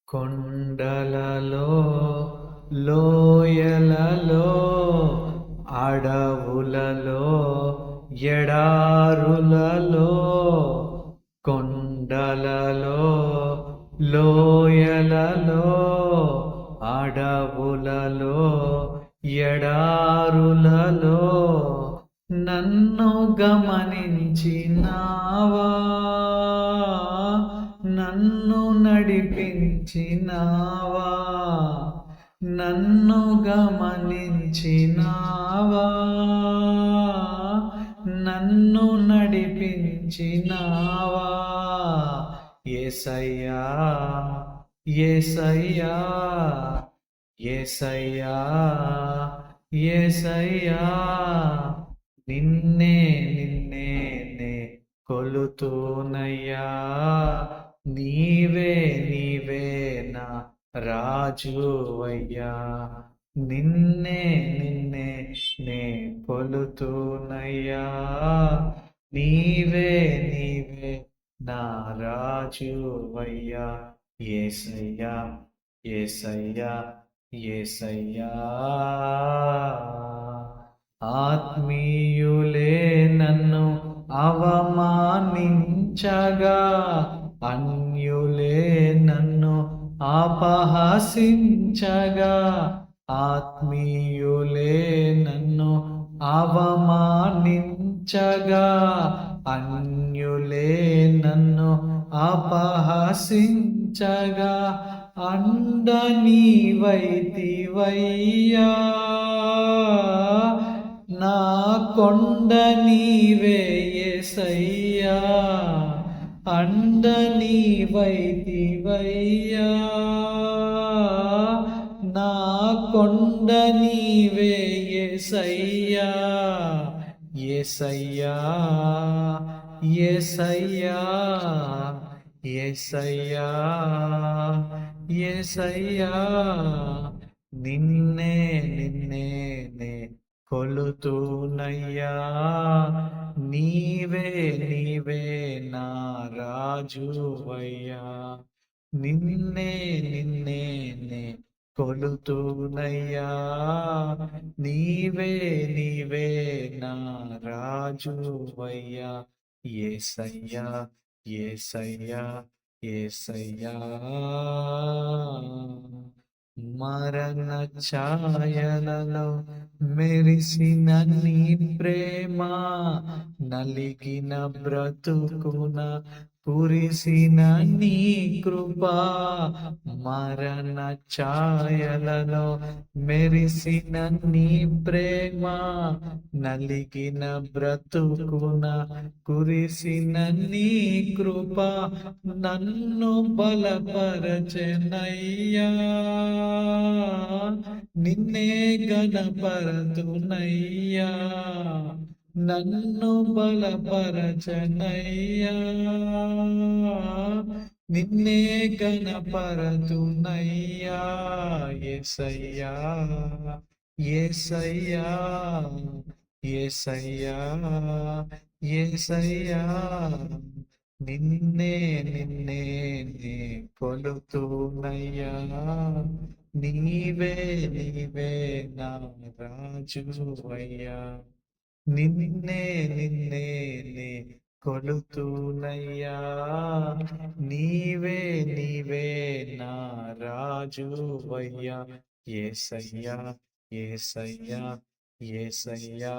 కొండలలో లోయలలో అడవులలో ఎడారులలో కొండలలో లోయలలో అడవులలో ఎడారులలో నన్ను గమనించినావా, నన్ను నడిపించినావా, నన్ను గమనించినావా, నన్ను నడిపించినావా. యేసయ్యా యేసయ్యా యేసయ్యా యేసయ్యా, నిన్నే నిన్నే నే కొలుతూనయ్యా. నీవే నీవే నా రాజువయ్యా. నిన్నే నిన్నే నే కొలుతూనయ్యా. నీవే నీవే నా రాజువయ్యా. యేసయ్యా యేసయ్యా యేసయ్యా. ఆత్మీయులే నన్ను అవమానించగా, అన్యులే నన్ను అపహసించగా, ఆత్మీయులే నన్ను అవమానించగా, అన్యులే నన్ను అపహసించగా, అండ నీవైతివయ్యా. నా కొండ నీవే యేసయ్యా, అండ నీవైతివయ్యా. నా కొండ నీవే యేసయ్యా. యేసయ్యా యేసయ్యా యేసయ్యా యేసయ్యా, నిన్నే నిన్నే నే కొలుతూనయ్యా. నీవే నీవే నా రాజువయ్యా. నిన్నే నిన్నే నే కొలుతూనయ్యా. నీవే నీవే నా రాజువయ్యా. యేసయ్యా యేసయ్యా యేసయ్యా. మరణ ఛాయలలో మెరిసిన నీ ప్రేమ, నలిగిన బ్రతుకున కురిసిన నీ కృపా. మరణ ఛాయలలో మెరిసిన నీ ప్రేమ, నలిగిన బ్రతుకున కురిసిన నీ కృప, నన్ను బలపరచెనయ్యా. నిన్నే గణపరతునయ్యా. నన్ను బలపరచనయ్యా. నిన్నే గణపరతునయ్యా. యేసయ్యా యేసయ్యా యేసయ్యా యేసయ్యా, నిన్నే నిన్నే నే కొలుతూనయ్యా. నీవే నీవే నా రాజువయ్యా. నిన్నే నిన్నే నే కొలుతూనయ్యా. నీవే నీవే నా రాజువయ్యా. యేసయ్యా యేసయ్యా యేసయ్యా.